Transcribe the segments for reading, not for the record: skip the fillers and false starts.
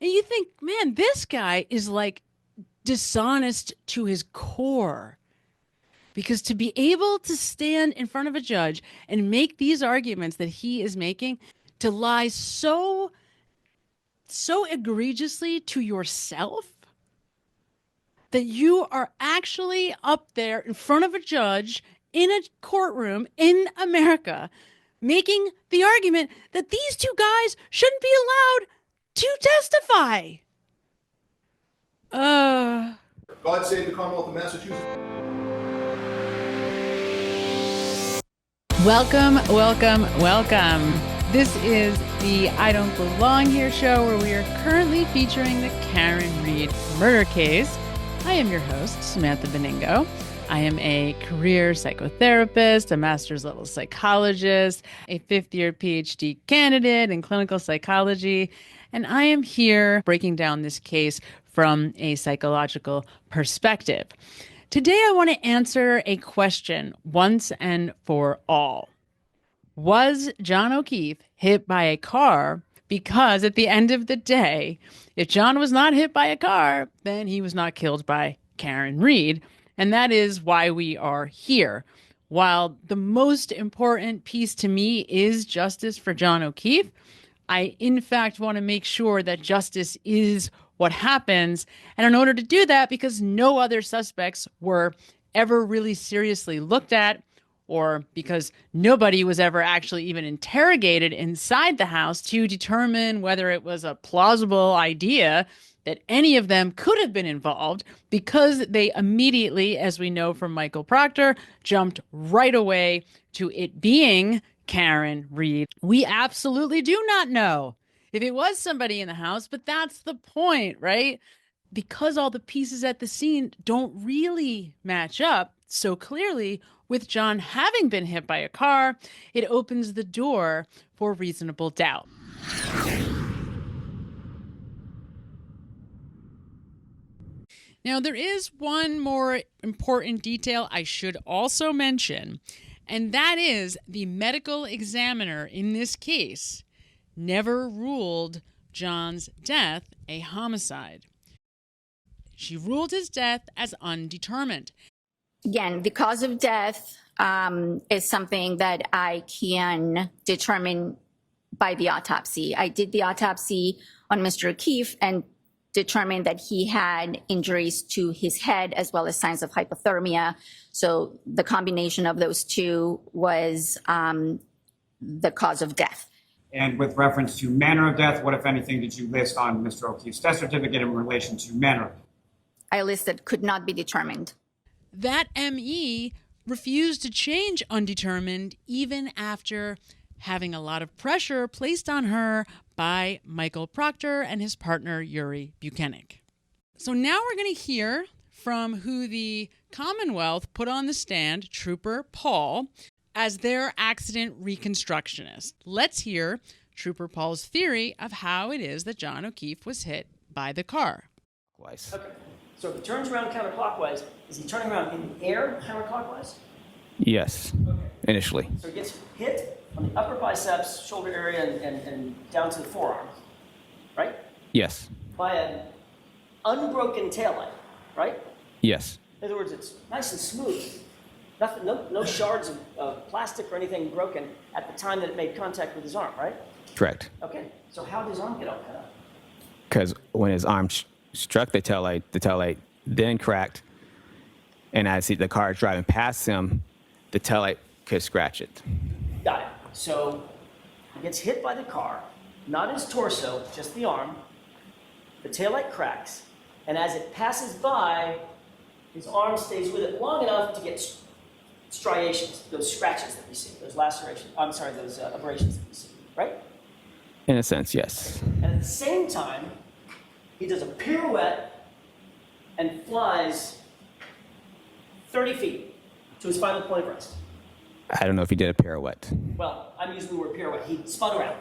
And you think, man, this guy is like dishonest to his core. Because to be able to stand in front of a judge and make these arguments that he is making, to lie so egregiously to yourself that you are actually up there in front of a judge in a courtroom in America making the argument that these two guys shouldn't be allowed to testify. God save the Commonwealth of Massachusetts. Welcome, welcome, welcome. This is the I Don't Belong Here show where we are currently featuring the Karen Read murder case. I am your host, Samantha Benigno. I am a career psychotherapist, a master's level psychologist, a fifth-year PhD candidate in clinical psychology, and I am here breaking down this case from a psychological perspective. Today, I want to answer a question once and for all. Was John O'Keefe hit by a car? Because at the end of the day, if John was not hit by a car, then he was not killed by Karen Read. And that is why we are here. While the most important piece to me is justice for John O'Keefe, I, in fact, want to make sure that justice is what happens. And in order to do that, because no other suspects were ever really seriously looked at, or because nobody was ever actually even interrogated inside the house to determine whether it was a plausible idea that any of them could have been involved, because they immediately, as we know from Michael Proctor, jumped right away to it being Karen Read. We absolutely do not know if it was somebody in the house, but that's the point, right? Because all the pieces at the scene don't really match up so clearly with John having been hit by a car, it opens the door for reasonable doubt. Now, there is one more important detail I should also mention, and that is the medical examiner in this case never ruled John's death a homicide. She ruled his death as undetermined. Again, the cause of death is something that I can determine by the autopsy. I did the autopsy on Mr. O'Keefe and determined that he had injuries to his head as well as signs of hypothermia. So the combination of those two was the cause of death. And with reference to manner of death, what, if anything, did you list on Mr. O'Keefe's death certificate in relation to manner of death? I listed could not be determined. That ME refused to change undetermined even after having a lot of pressure placed on her by Michael Proctor and his partner, Yuri Buchanan. So now we're going to hear from who the Commonwealth put on the stand, Trooper Paul, as their accident reconstructionist. Let's hear Trooper Paul's theory of how it is that John O'Keefe was hit by the car. Okay, so if he turns around counterclockwise, is he turning around in the air counterclockwise? Yes, initially. So he gets hit on the upper biceps, shoulder area, and down to the forearm, right? Yes. By an unbroken taillight, right? Yes. In other words, it's nice and smooth. Nothing, no shards of plastic or anything broken at the time that it made contact with his arm, right? Correct. Okay, so how did his arm get all cut up? Because when his arm struck the taillight then cracked, and as the car is driving past him, the taillight could scratch it. Got it. So he gets hit by the car, not his torso, just the arm. The taillight cracks, and as it passes by, his arm stays with it long enough to get striations, those scratches that we see, those lacerations, those abrasions that we see, right? In a sense, yes. And at the same time, he does a pirouette and flies 30 feet to his final point of rest. I don't know if he did a pirouette. Well, I'm using the word pirouette. He spun around.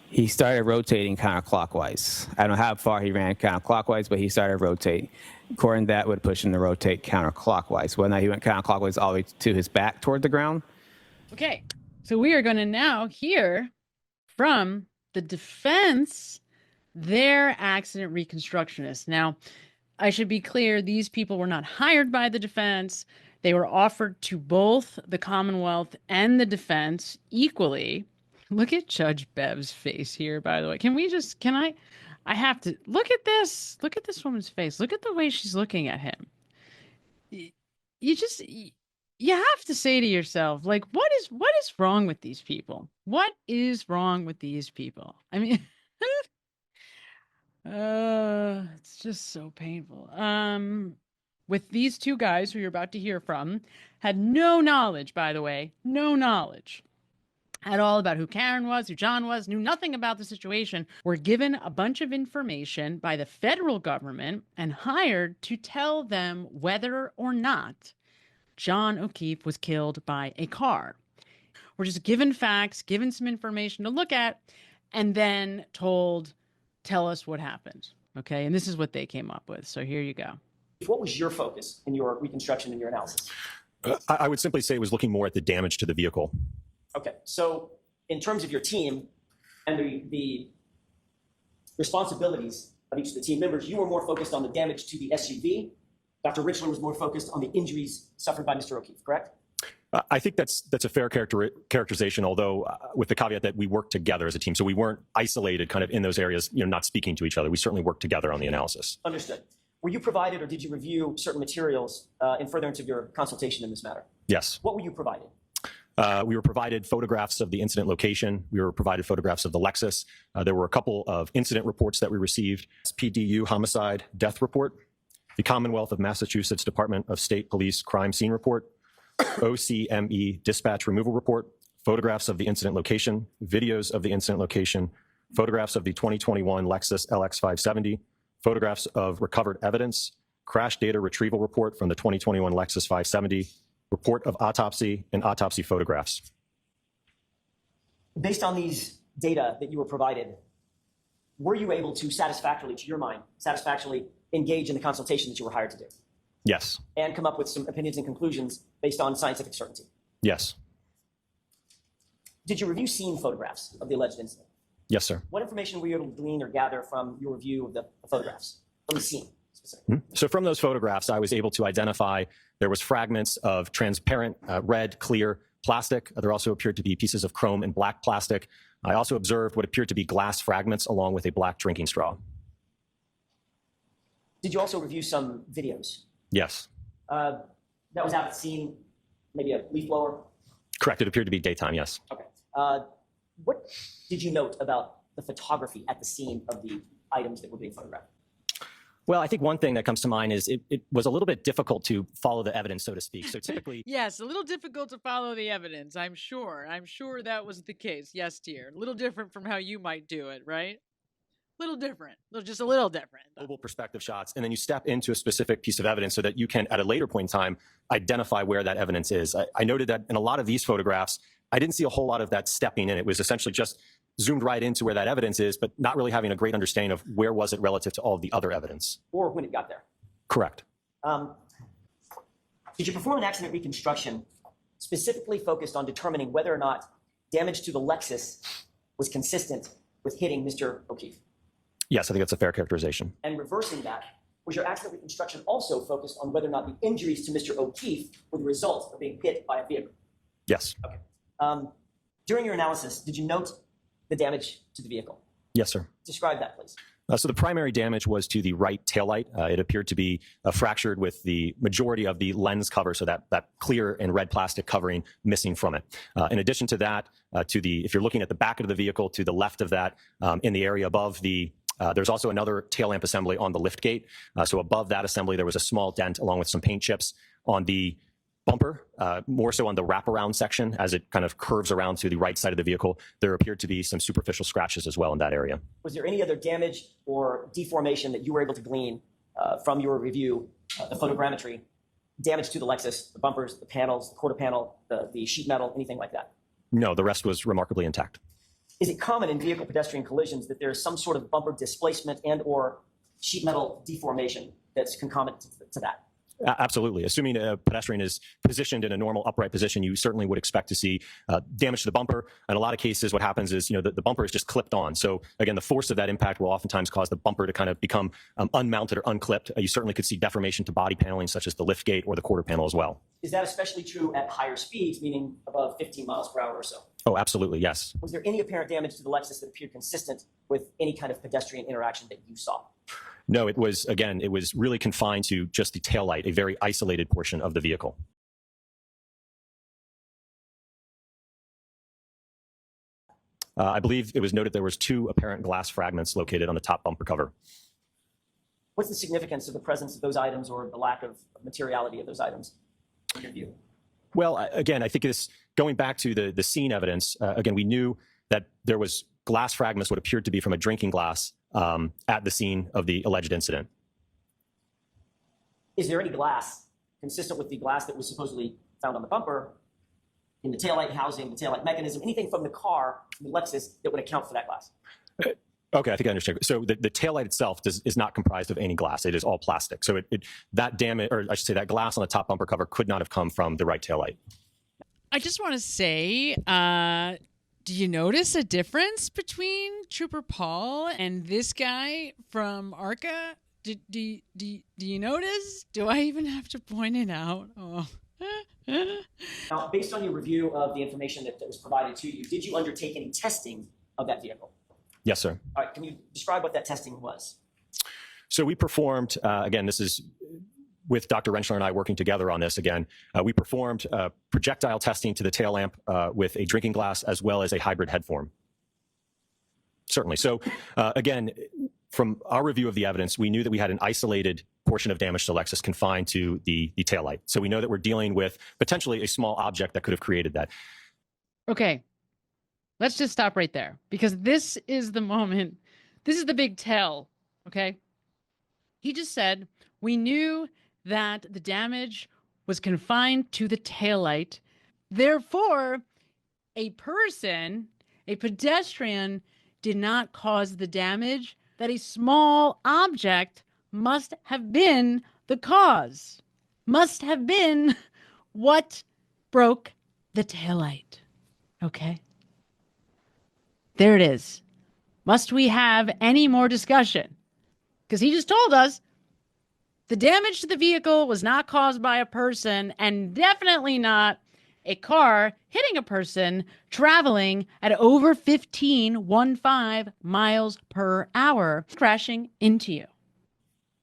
He started rotating counterclockwise. I don't know how far he ran counterclockwise, but he started rotating. According to that, would push him to rotate counterclockwise. Whether or not he went counterclockwise all the way to his back toward the ground. Okay, so we are going to now hear from the defense They're accident reconstructionists. Now, I should be clear, these people were not hired by the defense. They were offered to both the Commonwealth and the defense equally. Look at Judge Bev's face here, by the way. I have to look at this. Look at this woman's face. Look at the way she's looking at him. You have to say to yourself, like, what is wrong with these people? What is wrong with these people? I mean, it's just so painful. With these two guys who you're about to hear from, had no knowledge, by the way, no knowledge at all about who Karen was, who John was, knew nothing about the situation, were given a bunch of information by the federal government and hired to tell them whether or not John O'Keefe was killed by a car. We're just given facts, given some information to look at, and then told, tell us what happened. Okay, and this is what they came up with. So here you go. What was your focus in your reconstruction and your analysis? I would simply say it was looking more at the damage to the vehicle. Okay, so in terms of your team and the responsibilities of each of the team members, you were more focused on the damage to the SUV. Dr. Richler was more focused on the injuries suffered by Mr. O'Keefe, correct? I think that's a fair characterization, although with the caveat that we worked together as a team. So we weren't isolated kind of in those areas, not speaking to each other. We certainly worked together on the analysis. Understood. Were you provided or did you review certain materials in furtherance of your consultation in this matter? Yes. What were you provided? We were provided photographs of the incident location. We were provided photographs of the Lexus. There were a couple of incident reports that we received. PDU homicide death report, the Commonwealth of Massachusetts Department of State Police crime scene report, OCME dispatch removal report, photographs of the incident location, videos of the incident location, photographs of the 2021 Lexus LX 570, photographs of recovered evidence, crash data retrieval report from the 2021 Lexus 570, report of autopsy, and autopsy photographs. Based on these data that you were provided, were you able to satisfactorily, to your mind, satisfactorily engage in the consultation that you were hired to do? Yes. And come up with some opinions and conclusions based on scientific certainty? Yes. Did you review scene photographs of the alleged incident? Yes, sir. What information were you able to glean or gather from your review of the photographs, from the scene specifically? So from those photographs, I was able to identify there was fragments of transparent, red, clear plastic. There also appeared to be pieces of chrome and black plastic. I also observed what appeared to be glass fragments along with a black drinking straw. Did you also review some videos? Yes. That was out at the scene, maybe a leaf blower? Correct. It appeared to be daytime, yes. Okay. What did you note about the photography at the scene of the items that were being photographed? Well, I think one thing that comes to mind is it was a little bit difficult to follow the evidence, so to speak. So typically... Yes, a little difficult to follow the evidence, I'm sure. I'm sure that was the case. Yes, dear. A little different from how you might do it, right? Little different. Just a little different. Global perspective shots, and then you step into a specific piece of evidence so that you can, at a later point in time, identify where that evidence is. I noted that in a lot of these photographs, I didn't see a whole lot of that stepping in. It was essentially just zoomed right into where that evidence is, but not really having a great understanding of where was it relative to all of the other evidence. Or when it got there? Correct. Did you perform an accident reconstruction specifically focused on determining whether or not damage to the Lexus was consistent with hitting Mr. O'Keefe? Yes, I think that's a fair characterization. And reversing that, was your accident reconstruction also focused on whether or not the injuries to Mr. O'Keefe were the result of being hit by a vehicle? Yes. Okay. During your analysis, did you note the damage to the vehicle? Yes, sir. Describe that, please. So the primary damage was to the right taillight. It appeared to be fractured with the majority of the lens cover, so that clear and red plastic covering missing from it. In addition to that, if you're looking at the back of the vehicle, to the left of that, in the area above there's also another tail lamp assembly on the lift gate. So above that assembly, there was a small dent along with some paint chips on the bumper, more so on the wraparound section as it kind of curves around to the right side of the vehicle. There appeared to be some superficial scratches as well in that area. Was there any other damage or deformation that you were able to glean from your review, the photogrammetry, damage to the Lexus, the bumpers, the panels, the quarter panel, the sheet metal, anything like that? No, the rest was remarkably intact. Is it common in vehicle pedestrian collisions that there is some sort of bumper displacement and or sheet metal deformation that's concomitant to that? Absolutely. Assuming a pedestrian is positioned in a normal upright position, you certainly would expect to see damage to the bumper. In a lot of cases, what happens is, the bumper is just clipped on. So again, the force of that impact will oftentimes cause the bumper to kind of become unmounted or unclipped. You certainly could see deformation to body paneling, such as the lift gate or the quarter panel as well. Is that especially true at higher speeds, meaning above 15 miles per hour or so? Oh, absolutely, yes. Was there any apparent damage to the Lexus that appeared consistent with any kind of pedestrian interaction that you saw? No, it was really confined to just the taillight, a very isolated portion of the vehicle. I believe it was noted there was 2 apparent glass fragments located on the top bumper cover. What's the significance of the presence of those items or the lack of materiality of those items in your view? Well, again, I think it's going back to the scene evidence. Again, we knew that there was glass fragments, what appeared to be from a drinking glass, at the scene of the alleged incident. Is there any glass consistent with the glass that was supposedly found on the bumper, in the taillight housing, the taillight mechanism, anything from the car, the Lexus, that would account for that glass? Okay, I think I understand. So the taillight itself is not comprised of any glass. It is all plastic. So that damage, or I should say that glass on the top bumper cover could not have come from the right taillight. I just want to say, do you notice a difference between Trooper Paul and this guy from ARCA? Do you notice? Do I even have to point it out? Oh. Now, based on your review of the information that was provided to you, did you undertake any testing of that vehicle? Yes, sir. All right, can you describe what that testing was? So we performed, again, this is with Dr. Rentschler and I working together on this again. We performed projectile testing to the tail lamp with a drinking glass as well as a hybrid head form. Certainly. So again, from our review of the evidence, we knew that we had an isolated portion of damage to Lexus confined to the taillight. So we know that we're dealing with potentially a small object that could have created that. Okay. Let's just stop right there, because this is the moment. This is the big tell. Okay. He just said, we knew that the damage was confined to the taillight. Therefore, a pedestrian did not cause the damage, that a small object must have been the cause, must have been what broke the taillight. Okay? There it is. Must we have any more discussion? Because he just told us the damage to the vehicle was not caused by a person, and definitely not a car hitting a person traveling at over 15 miles per hour, crashing into you.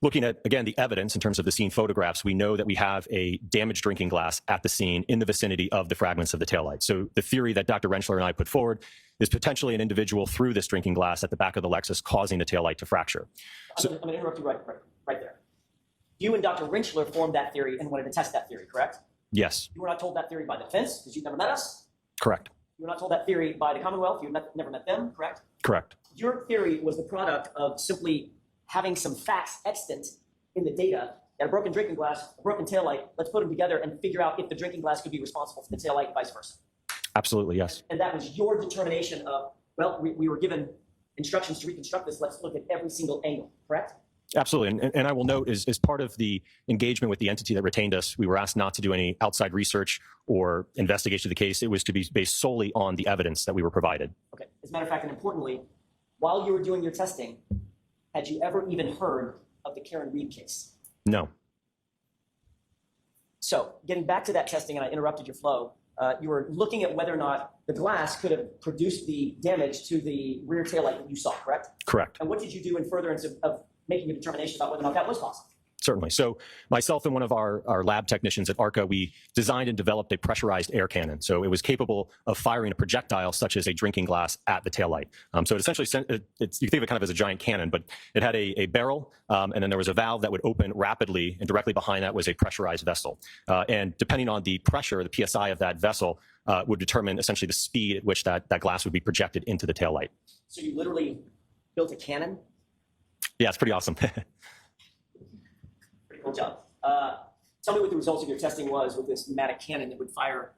Looking at, again, the evidence in terms of the scene photographs, we know that we have a damaged drinking glass at the scene in the vicinity of the fragments of the taillight. So the theory that Dr. Rentschler and I put forward is potentially an individual threw this drinking glass at the back of the Lexus, causing the taillight to fracture. I'm going to interrupt you right there. You and Dr. Rentschler formed that theory and wanted to test that theory, correct? Yes. You were not told that theory by the defense, because you've never met us. Correct. You were not told that theory by the Commonwealth. You've never met them, correct? Correct. Your theory was the product of simply having some facts extant in the data, that a broken drinking glass, a broken taillight, let's put them together and figure out if the drinking glass could be responsible for the taillight and vice versa. Absolutely, yes. And that was your determination of, well, we were given instructions to reconstruct this. Let's look at every single angle, correct? Absolutely. And I will note, as part of the engagement with the entity that retained us, we were asked not to do any outside research or investigation of the case. It was to be based solely on the evidence that we were provided. Okay. As a matter of fact, and importantly, while you were doing your testing, had you ever even heard of the Karen Reed case? No. So getting back to that testing, and I interrupted your flow, you were looking at whether or not the glass could have produced the damage to the rear taillight that you saw, correct? Correct. And what did you do in furtherance of making a determination about whether or not that was possible? Certainly. So myself and one of our lab technicians at ARCA, we designed and developed a pressurized air cannon. So it was capable of firing a projectile such as a drinking glass at the taillight. So it essentially, you think of it kind of as a giant cannon, but it had a barrel, and then there was a valve that would open rapidly, and directly behind that was a pressurized vessel. And depending on the pressure, the PSI of that vessel would determine essentially the speed at which that glass would be projected into the taillight. So you literally built a cannon? Yeah, it's pretty awesome. Cool job. Tell me what the results of your testing was with this pneumatic cannon that would fire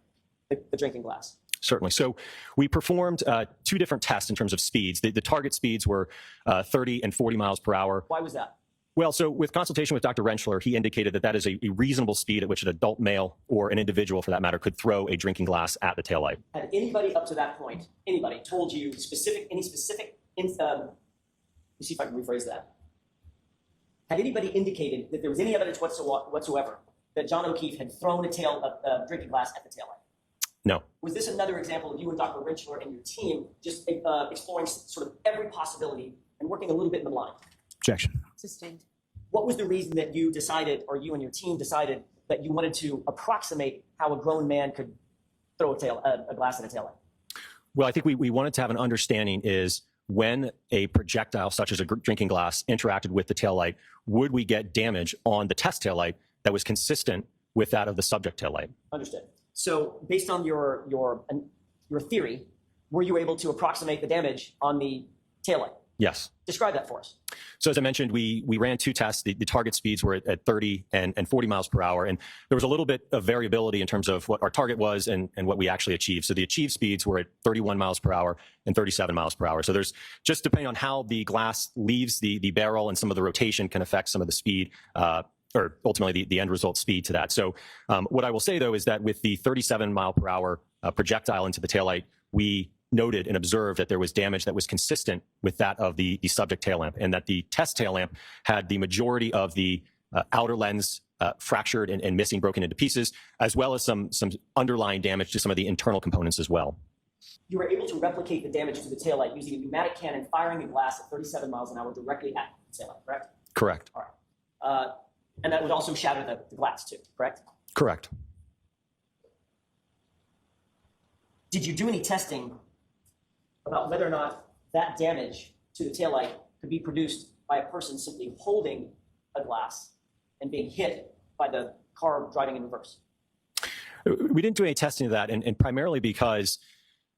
the drinking glass. Certainly. So we performed 2 different tests in terms of speeds. The target speeds were 30 and 40 miles per hour. Why was that? Well, so with consultation with Dr. Rentschler, he indicated that that is a reasonable speed at which an adult male or an individual, for that matter, could throw a drinking glass at the taillight. Had anybody up to that point, anybody told you let me see if I can rephrase that. Had anybody indicated that there was any evidence whatsoever that John O'Keefe had thrown a drinking glass at the taillight? No. Was this another example of you and Dr. Rentschler and your team just exploring sort of every possibility and working a little bit in the blind? Objection. Sustained. What was the reason that you decided, or you and your team decided, that you wanted to approximate how a grown man could throw a glass at a taillight? Well, I think we wanted to have an understanding is when a projectile such as a drinking glass interacted with the taillight, would we get damage on the test taillight that was consistent with that of the subject taillight? Understood. So based on your theory, were you able to approximate the damage on the taillight? Yes. Describe that for us. So as I mentioned, we ran two tests. The target speeds were at 30 and 40 miles per hour. And there was a little bit of variability in terms of what our target was and what we actually achieved. So the achieved speeds were at 31 miles per hour and 37 miles per hour. So there's just depending on how the glass leaves the barrel and some of the rotation can affect some of the speed, or ultimately the end result speed to that. So what I will say, though, is that with the 37 mile per hour projectile into the taillight, we noted and observed that there was damage that was consistent with that of the subject tail lamp, and that the test tail lamp had the majority of the outer lens fractured and missing, broken into pieces, as well as some underlying damage to some of the internal components as well. You were able to replicate the damage to the taillight using a pneumatic cannon firing a glass at 37 miles an hour directly at the taillight, correct? Correct. All right. And that would also shatter the glass too, correct? Correct. Did you do any testing about whether or not that damage to the taillight could be produced by a person simply holding a glass and being hit by the car driving in reverse? We didn't do any testing of that, and primarily because,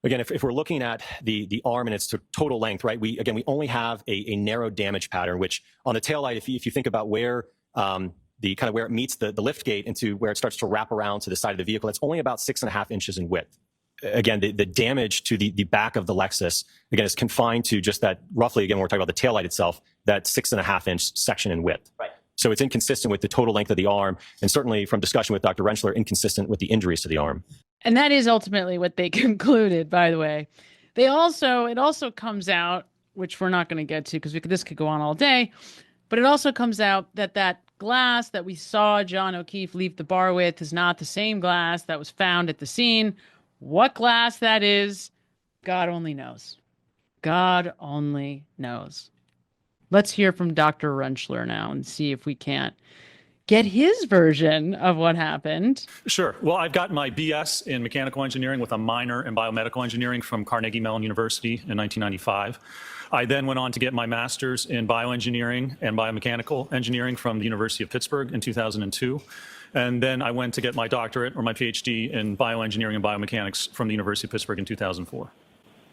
again, if we're looking at the arm and its total length, right, we only have a narrow damage pattern, which on the taillight, if you think about where where it meets the lift gate into where it starts to wrap around to the side of the vehicle, it's only about 6.5 inches in width. Again, the damage to the back of the Lexus, again, is confined to just that roughly, again, when we're talking about the taillight itself, that 6.5 inch section in width. Right. So it's inconsistent with the total length of the arm, and certainly from discussion with Dr. Rentschler, inconsistent with the injuries to the arm. And that is ultimately what they concluded, by the way. It also comes out, which we're not going to get to because this could go on all day, but it also comes out that glass that we saw John O'Keefe leave the bar with is not the same glass that was found at the scene. What glass that is, God only knows. God only knows. Let's hear from Dr. Rentschler now and see if we can't get his version of what happened. Sure. Well, I've got my BS in mechanical engineering with a minor in biomedical engineering from Carnegie Mellon University in 1995. I then went on to get my master's in bioengineering and biomechanical engineering from the University of Pittsburgh in 2002. And then I went to get my doctorate or my PhD in bioengineering and biomechanics from the University of Pittsburgh in 2004.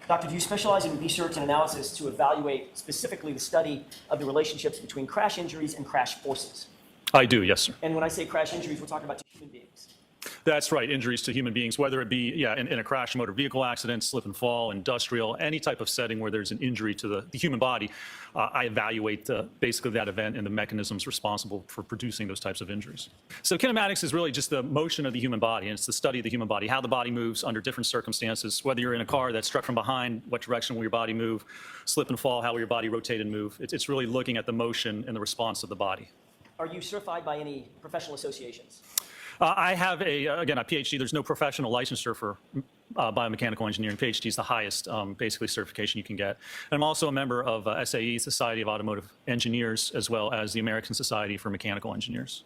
Doctor, do you specialize in research and analysis to evaluate specifically the study of the relationships between crash injuries and crash forces? I do, yes, sir. And when I say crash injuries, we're talking about to human beings. That's right, injuries to human beings, whether it be in a crash motor vehicle accident, slip and fall, industrial, any type of setting where there's an injury to the human body. I evaluate basically that event and the mechanisms responsible for producing those types of injuries. So kinematics is really just the motion of the human body, and it's the study of the human body, how the body moves under different circumstances, whether you're in a car that's struck from behind, what direction will your body move, slip and fall, how will your body rotate and move. It's really looking at the motion and the response of the body. Are you certified by any professional associations? I have a PhD. There's no professional licensure for biomechanical engineering. PhD is the highest, basically, certification you can get. And I'm also a member of SAE, Society of Automotive Engineers, as well as the American Society for Mechanical Engineers.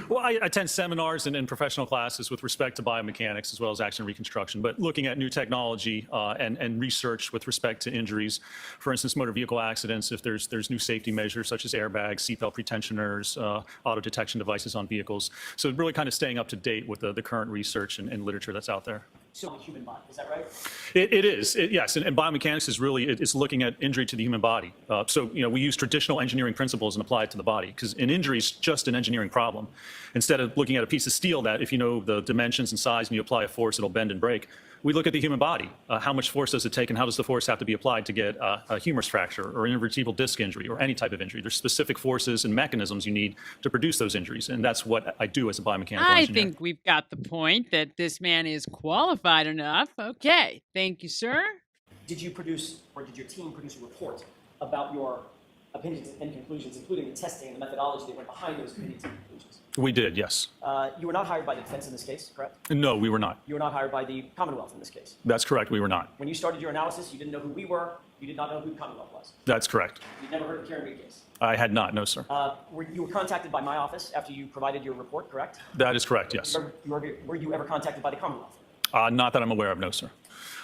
Well, I attend seminars and professional classes with respect to biomechanics as well as action reconstruction, but looking at new technology and research with respect to injuries. For instance, motor vehicle accidents, if there's new safety measures such as airbags, seatbelt pretensioners, auto detection devices on vehicles. So really kind of staying up to date with the current research and literature that's out there. So the human body, is that right? It is, yes, and biomechanics is really, it's looking at injury to the human body. So, we use traditional engineering principles and apply it to the body, because an injury is just an engineering problem. Instead of looking at a piece of steel that if you know the dimensions and size and you apply a force, it'll bend and break, We look at the human body. How much force does it take, and how does the force have to be applied to get a humerus fracture or an intervertebral disc injury or any type of injury? There's specific forces and mechanisms you need to produce those injuries, and that's what I do as a biomechanical I engineer. think we've got the point that this man is qualified enough. Okay. Thank you, sir. Did you produce, or did your team produce a report about your opinions and conclusions, including the testing and the methodology that went behind those opinions and conclusions? We did, yes. You were not hired by the defense in this case, correct? No, we were not. You were not hired by the Commonwealth in this case. That's correct, we were not. When you started your analysis, you didn't know who we were. You did not know who the Commonwealth was. That's correct. You'd never heard of the Karen Reed case. I had not, no, sir. You were contacted by my office after you provided your report, correct? That is correct, yes. Were you ever contacted by the Commonwealth? Not that I'm aware of, no, sir.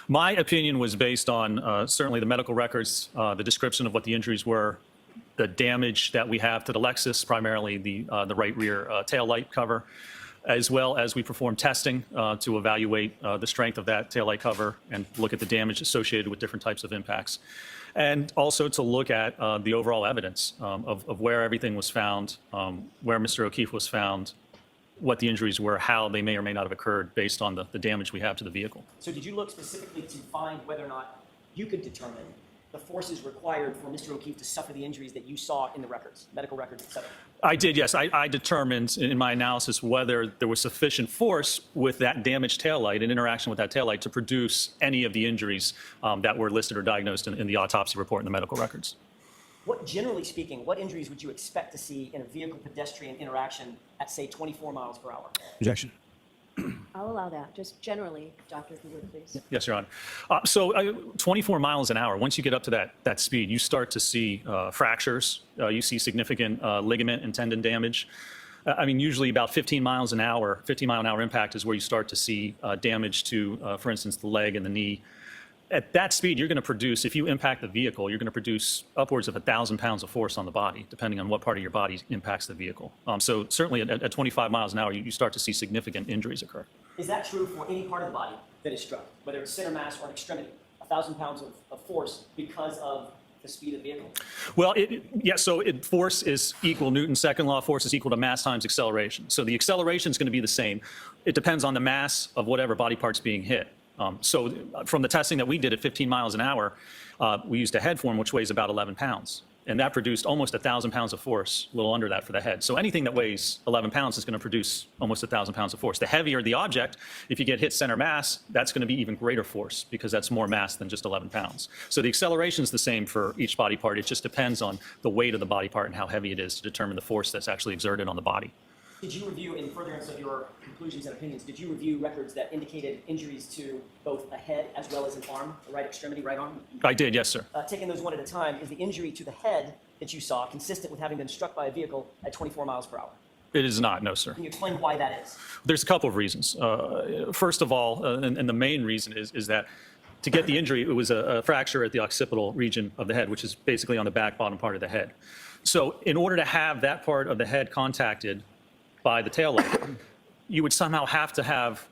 My opinion was based on certainly the medical records, the description of what the injuries were, the damage that we have to the Lexus, primarily the right rear tail light cover, as well as we perform testing to evaluate the strength of that tail light cover and look at the damage associated with different types of impacts. And also to look at the overall evidence of where everything was found, where Mr. O'Keefe was found, what the injuries were, how they may or may not have occurred based on the damage we have to the vehicle. So did you look specifically to find whether or not you could determine the forces required for Mr. O'Keefe to suffer the injuries that you saw in the records, medical records, et cetera? I did, yes. I determined in my analysis whether there was sufficient force with that damaged taillight and interaction with that taillight to produce any of the injuries that were listed or diagnosed in the autopsy report and the medical records. Generally speaking, what injuries would you expect to see in a vehicle-pedestrian interaction at, say, 24 miles per hour? Objection. I'll allow that. Just generally, Doctor, if you would, please. Yes, Your Honor. So 24 miles an hour, once you get up to that speed, you start to see fractures. You see significant ligament and tendon damage. I mean, usually about 15 miles an hour, 15-mile-an-hour impact is where you start to see damage to, for instance, the leg and the knee. At that speed, you're going to produce, if you impact the vehicle, you're going to produce upwards of 1,000 pounds of force on the body, depending on what part of your body impacts the vehicle. So certainly at 25 miles an hour, you start to see significant injuries occur. Is that true for any part of the body that is struck, whether it's center mass or an extremity? 1,000 pounds of force because of the speed of the vehicle? Well, force is equal, Newton's second law of force is equal to mass times acceleration. So the acceleration is going to be the same. It depends on the mass of whatever body part's being hit. So from the testing that we did at 15 miles an hour, we used a head form which weighs about 11 pounds. And that produced almost 1,000 pounds of force, a little under that for the head. So anything that weighs 11 pounds is going to produce almost 1,000 pounds of force. The heavier the object, if you get hit center mass, that's going to be even greater force because that's more mass than just 11 pounds. So the acceleration is the same for each body part. It just depends on the weight of the body part and how heavy it is to determine the force that's actually exerted on the body. Did you review, in furtherance of your conclusions and opinions, did you review records that indicated injuries to both a head as well as an arm, the right extremity, right arm? I did, yes, sir. Taking those one at a time, is the injury to the head that you saw consistent with having been struck by a vehicle at 24 miles per hour? It is not, no, sir. Can you explain why that is? There's a couple of reasons. First of all, and the main reason is that to get the injury, it was a fracture at the occipital region of the head, which is basically on the back bottom part of the head. So in order to have that part of the head contacted by the tail light, you would somehow have to have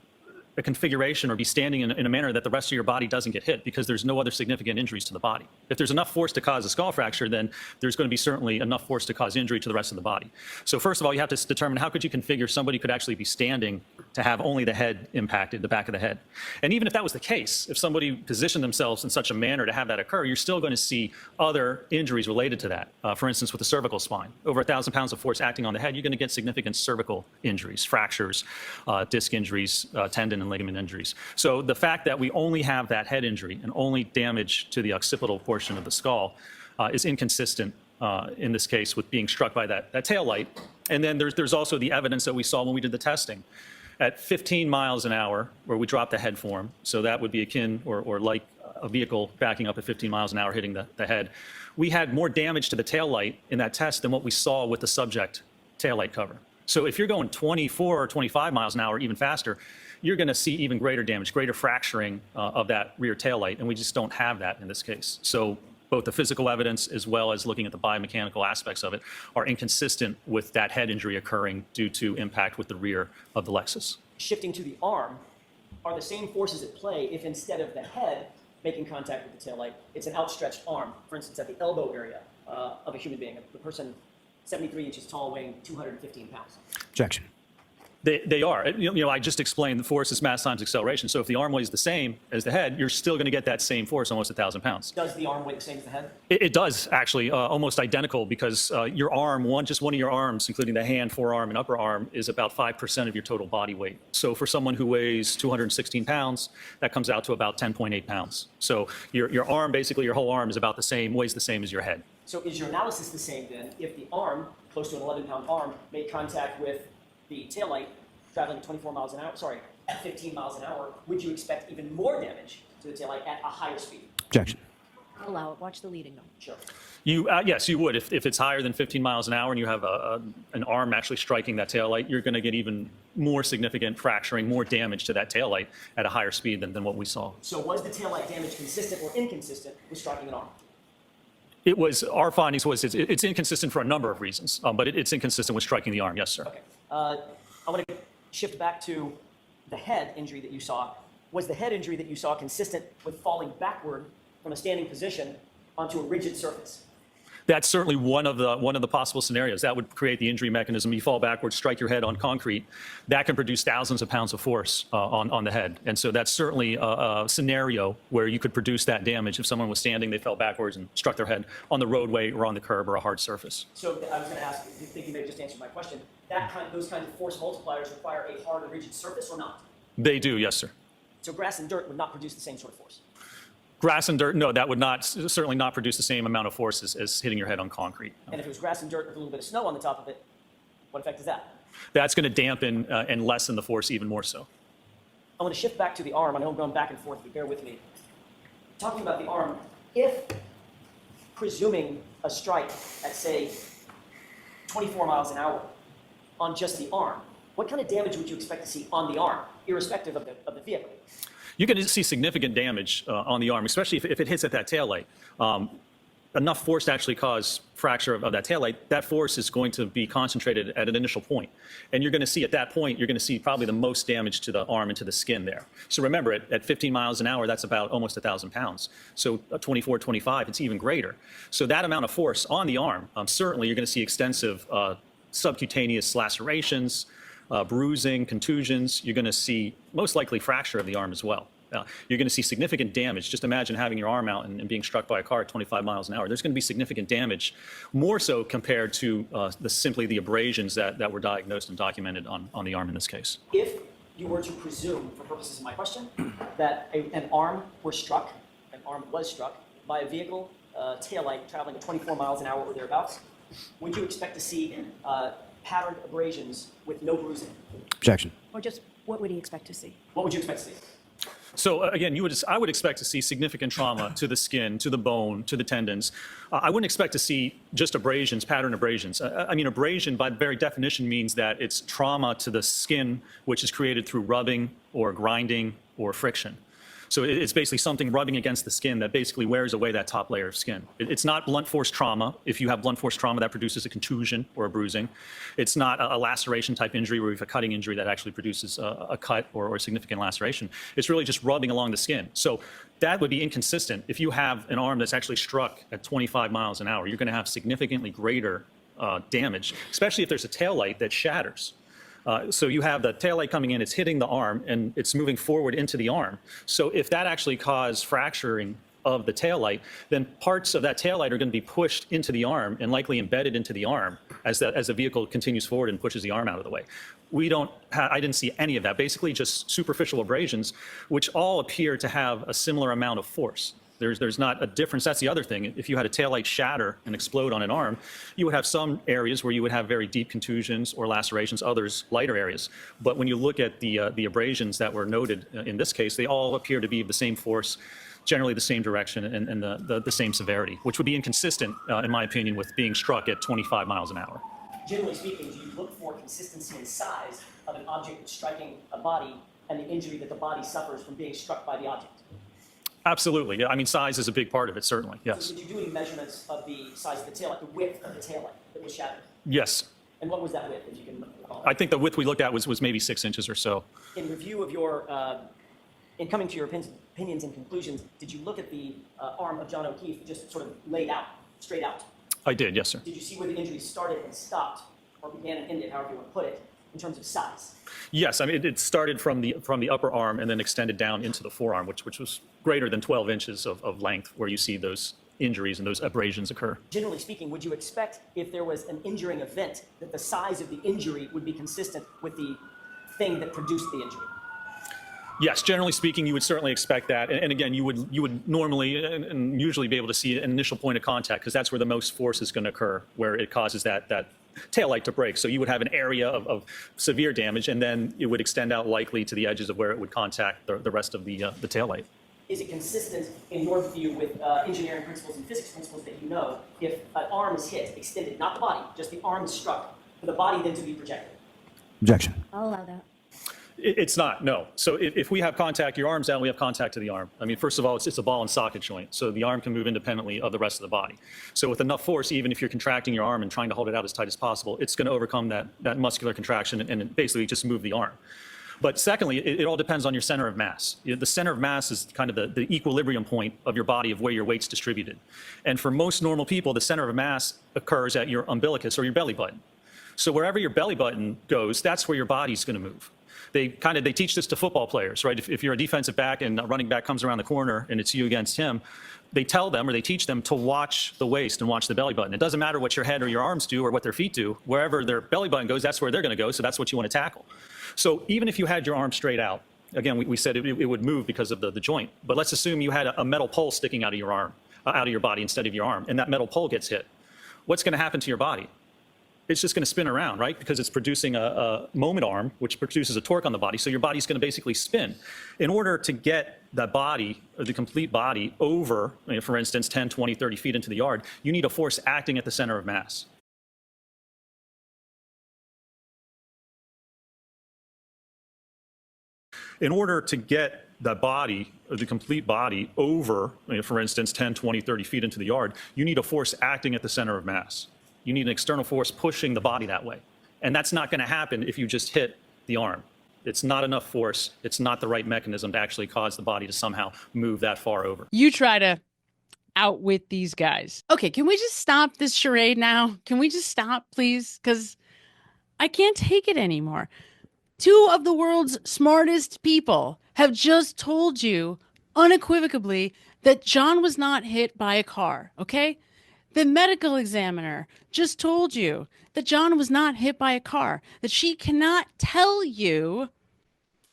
a configuration or be standing in a manner that the rest of your body doesn't get hit because there's no other significant injuries to the body. If there's enough force to cause a skull fracture, then there's going to be certainly enough force to cause injury to the rest of the body. So first of all, you have to determine how could you configure somebody could actually be standing to have only the head impacted, the back of the head. And even if that was the case, if somebody positioned themselves in such a manner to have that occur, you're still going to see other injuries related to that. For instance, with the cervical spine, over 1,000 pounds of force acting on the head, you're going to get significant cervical injuries, fractures, disc injuries, tendon and ligament injuries. So the fact that we only have that head injury and only damage to the occipital portion of the skull is inconsistent in this case with being struck by that tail light. And then there's also the evidence that we saw when we did the testing. At 15 miles an hour, where we dropped the head form, so that would be akin or like a vehicle backing up at 15 miles an hour hitting the head, we had more damage to the tail light in that test than what we saw with the subject tail light cover. So if you're going 24 or 25 miles an hour, even faster, you're going to see even greater damage, greater fracturing of that rear tail light, and we just don't have that in this case. So both the physical evidence as well as looking at the biomechanical aspects of it are inconsistent with that head injury occurring due to impact with the rear of the Lexus. Shifting to the arm, are the same forces at play if instead of the head making contact with the tail light, it's an outstretched arm, for instance, at the elbow area of a human being, a person 73 inches tall weighing 215 pounds? Objection. They are. I just explained the force is mass times acceleration. So if the arm weighs the same as the head, you're still going to get that same force, almost 1,000 pounds. Does the arm weigh the same as the head? It does, actually, almost identical, because your arm, just one of your arms, including the hand, forearm, and upper arm, is about 5% of your total body weight. So for someone who weighs 216 pounds, that comes out to about 10.8 pounds. So your arm, basically your whole arm, is about the same, weighs the same as your head. So is your analysis the same then if the arm, close to an 11-pound arm, made contact with the taillight traveling at 24 miles an hour, sorry, at 15 miles an hour, would you expect even more damage to the taillight at a higher speed? Objection. I'll allow it. Watch the leading though. Sure. Yes, you would. If it's higher than 15 miles an hour and you have an arm actually striking that taillight, you're going to get even more significant fracturing, more damage to that taillight at a higher speed than what we saw. So was the taillight damage consistent or inconsistent with striking an arm? It was, our findings was it's inconsistent for a number of reasons, but it's inconsistent with striking the arm, yes, sir. Okay. I want to shift back to the head injury that you saw. Was the head injury that you saw consistent with falling backward from a standing position onto a rigid surface? That's certainly one of the possible scenarios. That would create the injury mechanism. You fall backwards, strike your head on concrete. That can produce thousands of pounds of force on the head. And so that's certainly a scenario where you could produce that damage. If someone was standing, they fell backwards and struck their head on the roadway or on the curb or a hard surface. So I was going to ask, do you think you may have just answered my question? Those kinds of force multipliers require a hard or rigid surface or not? They do, yes, sir. So grass and dirt would not produce the same sort of force? Grass and dirt, no, that would certainly not produce the same amount of force as hitting your head on concrete. And if it was grass and dirt with a little bit of snow on the top of it, what effect is that? That's going to dampen and lessen the force even more so. I want to shift back to the arm. I know I'm going back and forth, but bear with me. Talking about the arm, if presuming a strike at, say, 24 miles an hour on just the arm, what kind of damage would you expect to see on the arm, irrespective of the vehicle? You're going to see significant damage on the arm, especially if it hits at that taillight. Enough force to actually cause fracture of that taillight, that force is going to be concentrated at an initial point. And you're going to see at that point, you're going to see probably the most damage to the arm and to the skin there. So remember, at 15 miles an hour, that's about almost 1,000 pounds. So 24, 25, it's even greater. So that amount of force on the arm, certainly you're going to see extensive subcutaneous lacerations, bruising, contusions. You're going to see most likely fracture of the arm as well. You're going to see significant damage. Just imagine having your arm out and being struck by a car at 25 miles an hour. There's going to be significant damage, more so compared to simply the abrasions that were diagnosed and documented on the arm in this case. If you were to presume, for purposes of my question, that an arm was struck by a vehicle, taillight traveling at 24 miles an hour or thereabouts, would you expect to see patterned abrasions with no bruising? Objection. Or just what would he expect to see? What would you expect to see? So again, I would expect to see significant trauma to the skin, to the bone, to the tendons. I wouldn't expect to see just abrasions, pattern abrasions. I mean, abrasion by very definition means that it's trauma to the skin, which is created through rubbing or grinding or friction. So it's basically something rubbing against the skin that basically wears away that top layer of skin. It's not blunt force trauma. If you have blunt force trauma, that produces a contusion or a bruising. It's not a laceration type injury where you have a cutting injury that actually produces a cut or a significant laceration. It's really just rubbing along the skin. So that would be inconsistent. If you have an arm that's actually struck at 25 miles an hour, you're going to have significantly greater damage, especially if there's a taillight that shatters. So you have the taillight coming in, it's hitting the arm, and it's moving forward into the arm. So if that actually caused fracturing of the taillight, then parts of that taillight are going to be pushed into the arm and likely embedded into the arm as the vehicle continues forward and pushes the arm out of the way. I didn't see any of that, basically just superficial abrasions, which all appear to have a similar amount of force. There's not a difference. That's the other thing. If you had a taillight shatter and explode on an arm, you would have some areas where you would have very deep contusions or lacerations, others lighter areas. But when you look at the abrasions that were noted in this case, they all appear to be of the same force, generally the same direction and the same severity, which would be inconsistent, in my opinion, with being struck at 25 miles an hour. Generally speaking, do you look for consistency in size of an object striking a body and the injury that the body suffers from being struck by the object? Absolutely. Yeah. I mean, size is a big part of it, certainly. Yes. So did you do any measurements of the size of the taillight, the width of the taillight that was shattered? Yes. And what was that width, if you can recall? I think the width we looked at was maybe 6 inches or so. In review of your, in coming to your opinions and conclusions, did you look at the arm of John O'Keefe just sort of laid out, straight out? I did, yes, sir. Did you see where the injury started and stopped, or began and ended, however you want to put it, in terms of size? Yes, I mean, it started from the upper arm and then extended down into the forearm, which was greater than 12 inches of length, where you see those injuries and those abrasions occur. Generally speaking, would you expect if there was an injuring event that the size of the injury would be consistent with the thing that produced the injury? Yes, generally speaking, you would certainly expect that. And again, you would normally and usually be able to see an initial point of contact, because that's where the most force is going to occur, where it causes that taillight to break. So you would have an area of severe damage, and then it would extend out likely to the edges of where it would contact the rest of the taillight. Is it consistent in your view with engineering principles and physics principles that you know if an arm is hit, extended, not the body, just the arm is struck, for the body then to be projected? Objection. I'll allow that. It's not, no. So if we have contact, your arm's out, we have contact to the arm. I mean, first of all, it's a ball and socket joint, so the arm can move independently of the rest of the body. So with enough force, even if you're contracting your arm and trying to hold it out as tight as possible, it's going to overcome that muscular contraction and basically just move the arm. But secondly, it all depends on your center of mass. The center of mass is kind of the equilibrium point of your body of where your weight's distributed. And for most normal people, the center of mass occurs at your umbilicus or your belly button. So wherever your belly button goes, that's where your body's going to move. They teach this to football players, right? If you're a defensive back and a running back comes around the corner and it's you against him, they tell them or they teach them to watch the waist and watch the belly button. It doesn't matter what your head or your arms do or what their feet do. Wherever their belly button goes, that's where they're going to go. So that's what you want to tackle. So even if you had your arm straight out, again, we said it would move because of the joint. But let's assume you had a metal pole sticking out of your arm, out of your body instead of your arm, and that metal pole gets hit. What's going to happen to your body? It's just going to spin around, right? Because it's producing a moment arm, which produces a torque on the body. So your body's going to basically spin. In order to get that body, or the complete body, over, for instance, 10, 20, 30 feet into the yard, you need a force acting at the center of mass. In order to get that body, or the complete body, over, for instance, 10, 20, 30 feet into the yard, you need a force acting at the center of mass. You need an external force pushing the body that way. And that's not going to happen if you just hit the arm. It's not enough force. It's not the right mechanism to actually cause the body to somehow move that far over. You try to outwit these guys. Okay, can we just stop this charade now? Can we just stop, please? Because I can't take it anymore. Two of the world's smartest people have just told you unequivocally that John was not hit by a car, okay? The medical examiner just told you that John was not hit by a car, that she cannot tell you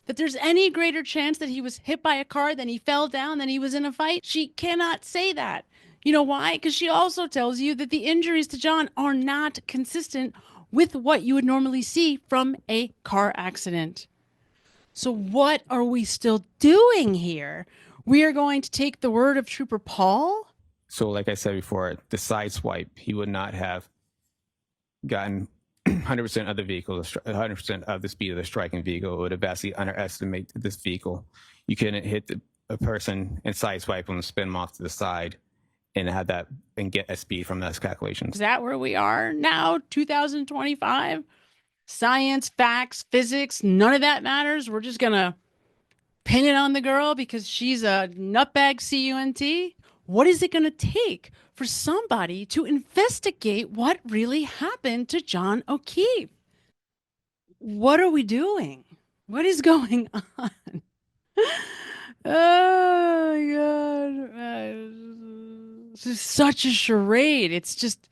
that there's any greater chance that he was hit by a car than he fell down, than he was in a fight. She cannot say that. You know why? Because she also tells you that the injuries to John are not consistent with what you would normally see from a car accident. So what are we still doing here? We are going to take the word of Trooper Paul? So like I said before, the side swipe, he would not have gotten 100% of the vehicle, 100% of the speed of the striking vehicle. It would have vastly underestimated this vehicle. You couldn't hit a person and side swipe them, spin them off to the side and have that and get a speed from those calculations. Is that where we are now, 2025? Science, facts, physics, none of that matters. We're just going to pin it on the girl because she's a nutbag CUNT. What is it going to take for somebody to investigate what really happened to John O'Keefe? What are we doing? What is going on? Oh, my God. This is such a charade. It's just,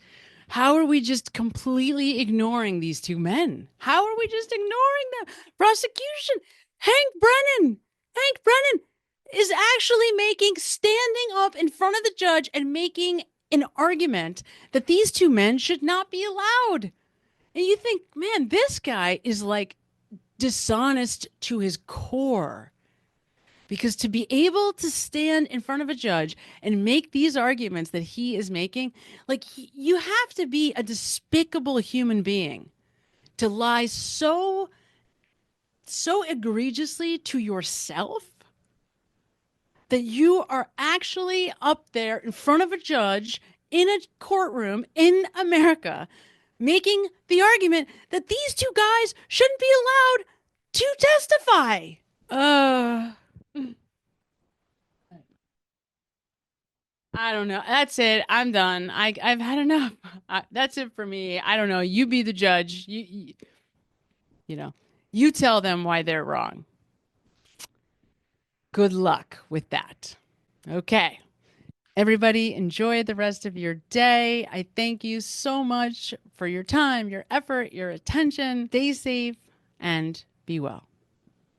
how are we just completely ignoring these two men? How are we just ignoring them? Prosecution, Hank Brennan is actually standing up in front of the judge and making an argument that these two men should not be allowed. And you think, man, this guy is like dishonest to his core. Because to be able to stand in front of a judge and make these arguments that he is making, like, you have to be a despicable human being to lie so egregiously to yourself that you are actually up there in front of a judge in a courtroom in America making the argument that these two guys shouldn't be allowed to testify. I don't know. That's it. I'm done. I've had enough. That's it for me. I don't know. You be the judge. You tell them why they're wrong. Good luck with that. Okay. Everybody, enjoy the rest of your day. I thank you so much for your time, your effort, your attention. Stay safe and be well.